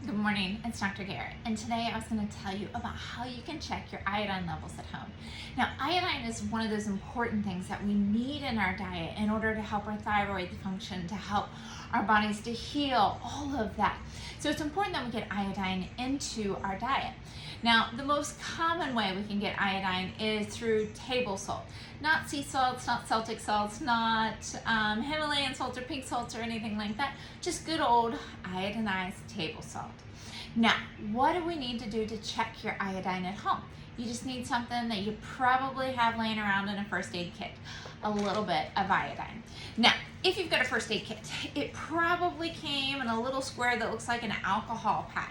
Good morning, it's Dr. Garrett, and today I was going to tell you about how you can check your iodine levels at home. Now, iodine is one of those important things that we need in our diet in order to help our thyroid function, to help our bodies to heal, all of that. So it's important that we get iodine into our diet. Now, the most common way we can get iodine is through table salt. Not sea salts, not Celtic salts, not Himalayan salt or pink salt or anything like that. Just good old iodinized table salt. Now, what do we need to do to check your iodine at home? You just need something that you probably have laying around in a first aid kit, a little bit of iodine. Now, if you've got a first aid kit, it probably came in a little square that looks like an alcohol pad.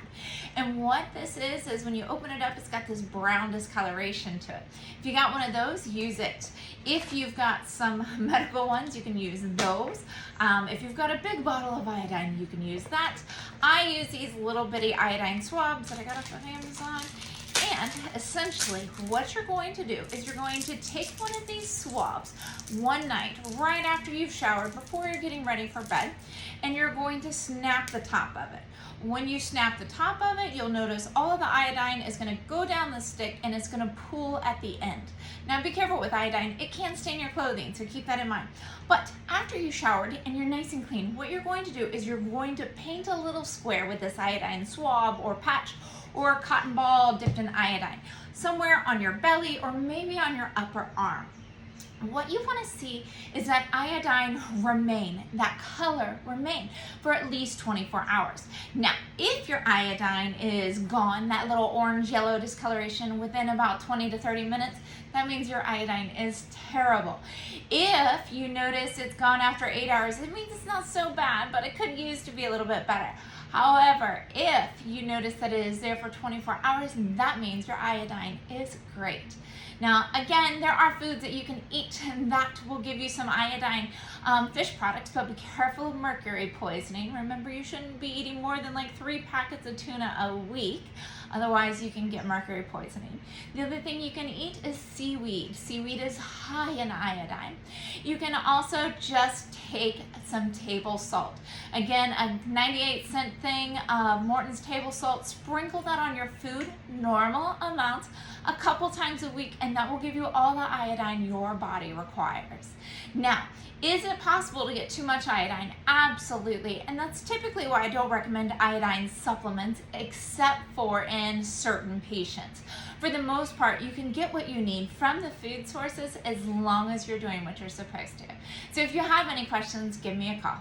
And what this is when you open it up, it's got this brown discoloration to it. If you got one of those, use it. If you've got some medical ones, you can use those. If you've got a big bottle of iodine, you can use that. I use these little bitty iodine swabs that I got off of Amazon. And essentially what you're going to do is you're going to take one of these swabs one night right after you've showered, before you're getting ready for bed, and you're going to snap the top of it. When you snap the top of it, you'll notice all of the iodine is going to go down the stick and it's going to pool at the end. Now be careful with iodine, it can stain your clothing, so keep that in mind. But after you showered and you're nice and clean, what you're going to do is you're going to paint a little square with this iodine swab or patch or a cotton ball dipped in iodine, somewhere on your belly or maybe on your upper arm. What you want to see is that iodine remain, that color remain for at least 24 hours. Now, if your iodine is gone, that little orange yellow discoloration within about 20 to 30 minutes, that means your iodine is terrible. If you notice it's gone after 8 hours, it means it's not so bad, but it could use to be a little bit better. However, if you notice that it is there for 24 hours, that means your iodine is great. Now, again, there are foods that you can eat that will give you some iodine, fish products, but be careful of mercury poisoning. Remember, you shouldn't be eating more than like 3 packets of tuna a week. Otherwise, you can get mercury poisoning. The other thing you can eat is seaweed. Seaweed is high in iodine. You can also just take some table salt. Again, a 98-cent thing of Morton's table salt. Sprinkle that on your food, normal amounts, a couple times a week, and that will give you all the iodine your body requires. Now, is it possible to get too much iodine? Absolutely, and that's typically why I don't recommend iodine supplements except for in certain patients. For the most part, you can get what you need from the food sources as long as you're doing what you're supposed to. So if you have any questions, give me a call.